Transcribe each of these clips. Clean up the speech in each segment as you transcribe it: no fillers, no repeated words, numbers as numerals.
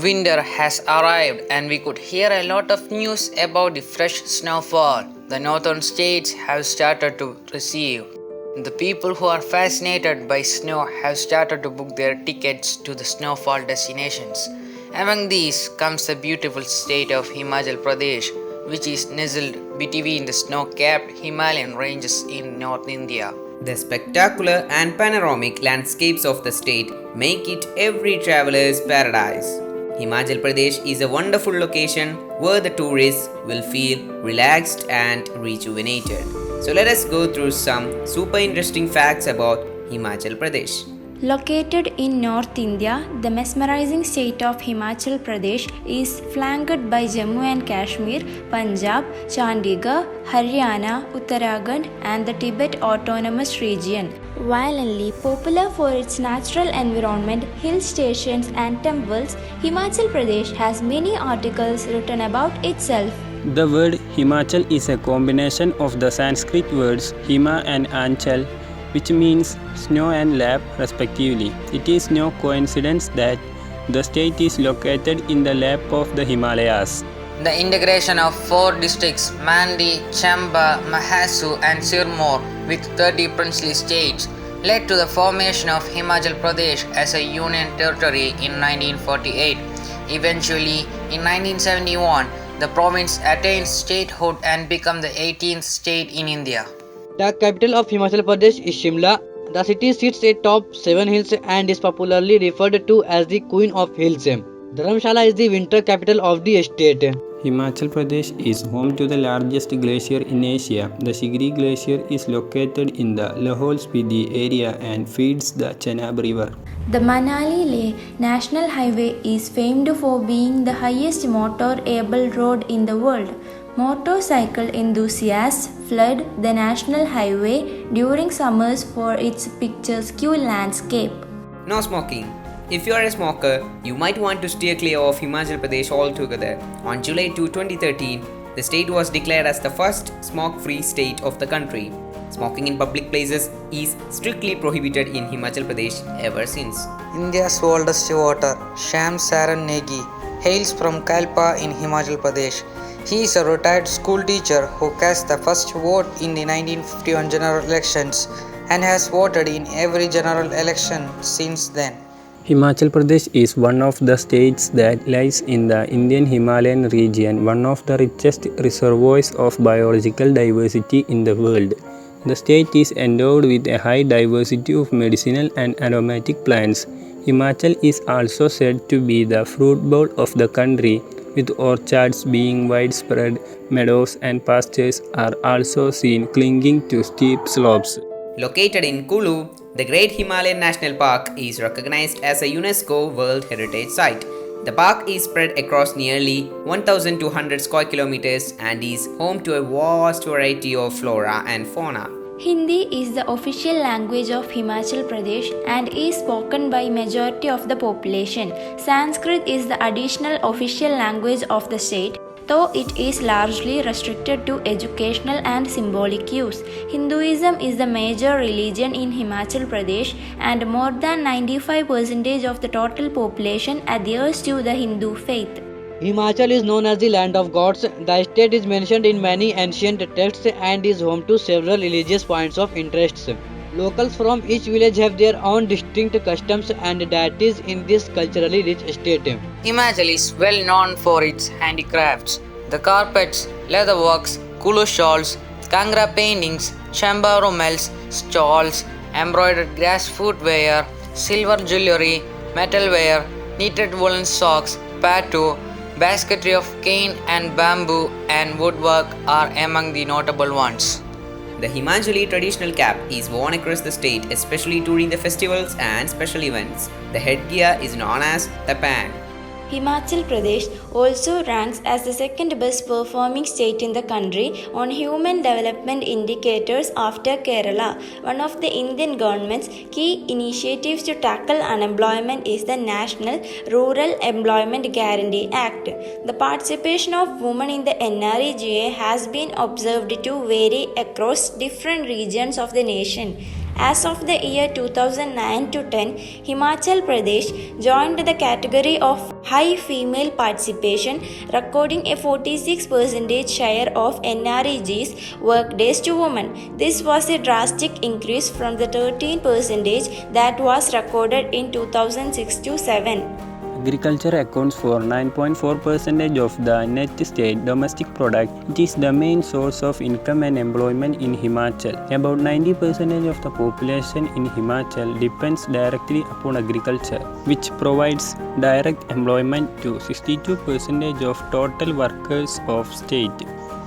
Winter has arrived and we could hear a lot of news about the fresh snowfall the northern states have started to receive. The people who are fascinated by snow have started to book their tickets to the snowfall destinations. Among these comes the beautiful state of Himachal Pradesh, which is nestled between the snow-capped Himalayan ranges in North India. The spectacular and panoramic landscapes of the state make it every traveler's paradise. Himachal Pradesh is a wonderful location where the tourists will feel relaxed and rejuvenated. So let us go through some super interesting facts about Himachal Pradesh. Located in North India, the mesmerizing state of Himachal Pradesh is flanked by Jammu and Kashmir, Punjab, Chandigarh, Haryana, Uttarakhand, and the Tibet Autonomous Region. Violently popular for its natural environment, hill stations, and temples, Himachal Pradesh has many articles written about itself. The word Himachal is a combination of the Sanskrit words Hima and Anchal, which means snow and lap respectively. It is no coincidence that the state is located in the lap of the Himalayas. The integration of 4 districts Mandi, Chamba, Mahasu and Sirmaur with 30 princely states led to the formation of Himachal Pradesh as a union territory in 1948. Eventually, in 1971, the province attained statehood and became the 18th state in India. The capital of Himachal Pradesh is Shimla. The city sits atop 7 hills and is popularly referred to as the Queen of Hills. Dharamshala is the winter capital of the state. Himachal Pradesh is home to the largest glacier in Asia. The Sigri Glacier is located in the Lahore-Spiti area and feeds the Chenab River. The Manali-Leh National Highway is famed for being the highest motor-able road in the world. Motorcycle enthusiasts flood the national highway during summers for its picturesque landscape. No smoking. If you are a smoker, you might want to steer clear of Himachal Pradesh altogether. On July 2, 2013, the state was declared as the first smoke-free state of the country. Smoking in public places is strictly prohibited in Himachal Pradesh ever since. India's oldest voter, Sham Saran Negi, hails from Kalpa in Himachal Pradesh. He is a retired school teacher who cast the first vote in the 1951 general elections and has voted in every general election since then. Himachal Pradesh is one of the states that lies in the Indian Himalayan region, one of the richest reservoirs of biological diversity in the world. The state is endowed with a high diversity of medicinal and aromatic plants. Himachal is also said to be the fruit bowl of the country, with orchards being widespread. Meadows and pastures are also seen clinging to steep slopes. Located in Kulu, the Great Himalayan National Park is recognized as a UNESCO World Heritage Site. The park is spread across nearly 1,200 square kilometers and is home to a vast variety of flora and fauna. Hindi is the official language of Himachal Pradesh and is spoken by majority of the population. Sanskrit is the additional official language of the state, though it is largely restricted to educational and symbolic use. Hinduism is the major religion in Himachal Pradesh and more than 95% of the total population adheres to the Hindu faith. Himachal is known as the land of gods. The state is mentioned in many ancient texts and is home to several religious points of interest. Locals from each village have their own distinct customs and deities in this culturally rich state. Himachal is well known for its handicrafts. The carpets, leatherworks, Kulu shawls, Kangra paintings, Chamba rumels, stalls, embroidered grass footwear, silver jewelry, metalware, knitted woolen socks, patu, basketry of cane and bamboo and woodwork are among the notable ones. The Himachali traditional cap is worn across the state, especially during the festivals and special events. The headgear is known as tapan. Himachal Pradesh also ranks as the second best performing state in the country on human development indicators after Kerala. One of the Indian government's key initiatives to tackle unemployment is the National Rural Employment Guarantee Act. The participation of women in the NREGA has been observed to vary across different regions of the nation. As of the year 2009 to 10, Himachal Pradesh joined the category of high female participation, recording a 46% share of NREG's workdays to women. This was a drastic increase from the 13% that was recorded in 2006 to 7. Agriculture accounts for 9.4% of the net state domestic product. It is the main source of income and employment in Himachal. About 90% of the population in Himachal depends directly upon agriculture, which provides direct employment to 62% of total workers of state.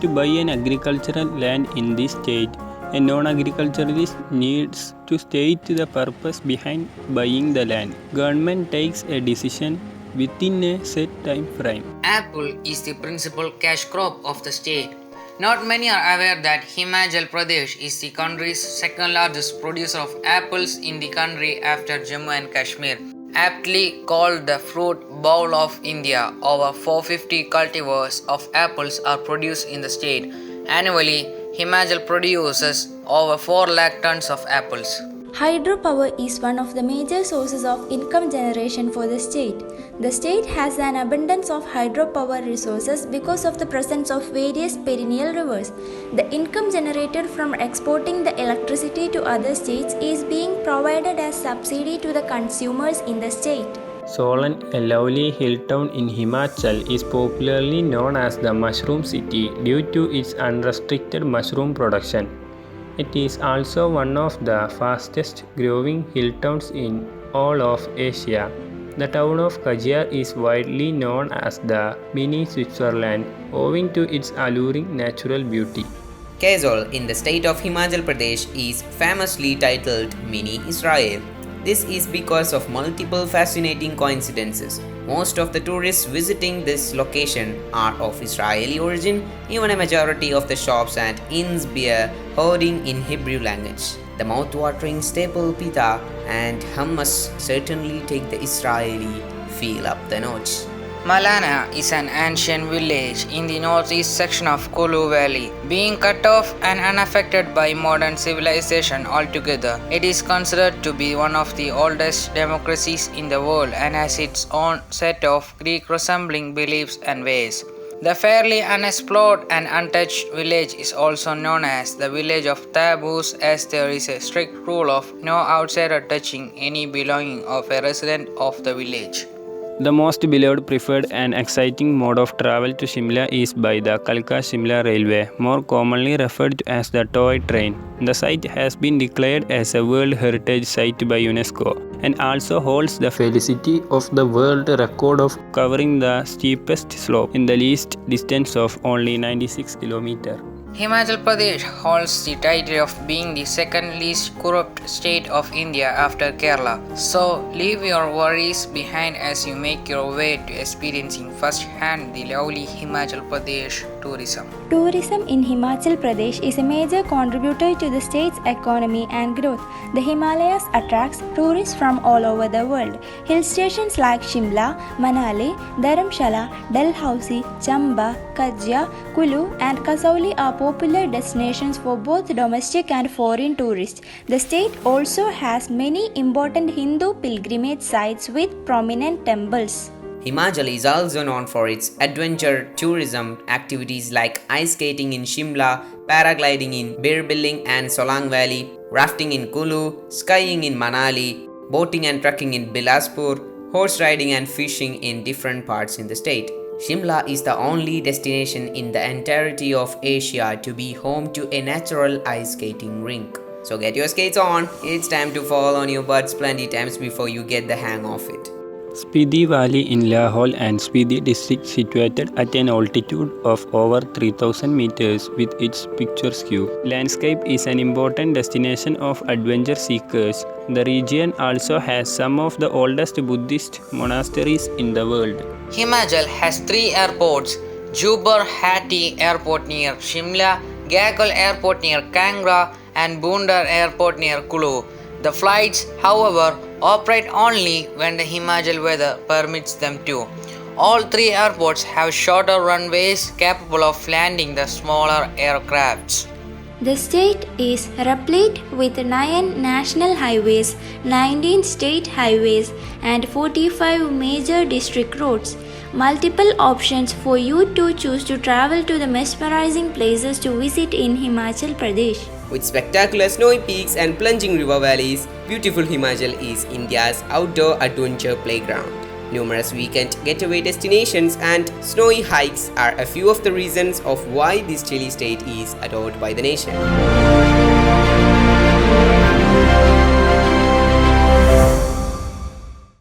To buy an agricultural land in this state, a non-agriculturalist needs to state the purpose behind buying the land. Government takes a decision within a set time frame. Apple is the principal cash crop of the state. Not many are aware that Himachal Pradesh is the country's second largest producer of apples in the country after Jammu and Kashmir. Aptly called the fruit bowl of India, over 450 cultivars of apples are produced in the state. Annually, Himachal produces over 4 lakh tons of apples. Hydropower is one of the major sources of income generation for the state. The state has an abundance of hydropower resources because of the presence of various perennial rivers. The income generated from exporting the electricity to other states is being provided as subsidy to the consumers in the state. Solan, a lovely hill town in Himachal, is popularly known as the Mushroom City due to its unrestricted mushroom production. It is also one of the fastest growing hill towns in all of Asia. The town of Kajiar is widely known as the mini Switzerland owing to its alluring natural beauty. Kaizol in the state of Himachal Pradesh is famously titled Mini Israel. This is because of multiple fascinating coincidences. Most of the tourists visiting this location are of Israeli origin. Even a majority of the shops and inns bear hoarding in Hebrew language. The mouth-watering staple pita and hummus certainly take the Israeli feel up the notch. Malana is an ancient village in the northeast section of Kulu Valley. Being cut off and unaffected by modern civilization altogether, it is considered to be one of the oldest democracies in the world and has its own set of Greek-resembling beliefs and ways. The fairly unexplored and untouched village is also known as the village of taboos, as there is a strict rule of no outsider touching any belonging of a resident of the village. The most beloved, preferred and exciting mode of travel to Shimla is by the Kalka-Shimla Railway, more commonly referred to as the toy train. The site has been declared as a World Heritage Site by UNESCO and also holds the felicity of the world record of covering the steepest slope in the least distance of only 96 km. Himachal Pradesh holds the title of being the second least corrupt state of India after Kerala. So leave your worries behind as you make your way to experiencing firsthand the lovely Himachal Pradesh tourism. Tourism in Himachal Pradesh is a major contributor to the state's economy and growth. The Himalayas attracts tourists from all over the world. Hill stations like Shimla, Manali, Dharamshala, Dalhousie, Chamba, Kajia, Kulu and Kasauli are popular destinations for both domestic and foreign tourists. The state also has many important Hindu pilgrimage sites with prominent temples. Himachal is also known for its adventure tourism activities like ice skating in Shimla, paragliding in Birbilling and Solang Valley, rafting in Kulu, skiing in Manali, boating and trekking in Bilaspur, horse riding and fishing in different parts in the state. Shimla is the only destination in the entirety of Asia to be home to a natural ice skating rink. So get your skates on, it's time to fall on your butts plenty times before you get the hang of it. Spiti Valley in Lahaul and Spiti district, situated at an altitude of over 3000 meters with its picturesque landscape, is an important destination of adventure seekers. The region also has some of the oldest Buddhist monasteries in the world. Himachal has 3 airports: Jubar Hatti Airport near Shimla, Gakal Airport near Kangra, and Bundar Airport near Kulu. The flights, however, operate only when the Himachal weather permits them to. All 3 airports have shorter runways capable of landing the smaller aircrafts. The state is replete with 9 national highways, 19 state highways, and 45 major district roads. Multiple options for you to choose to travel to the mesmerizing places to visit in Himachal Pradesh. With spectacular snowy peaks and plunging river valleys, beautiful Himachal is India's outdoor adventure playground. Numerous weekend getaway destinations and snowy hikes are a few of the reasons of why this chilly state is adored by the nation.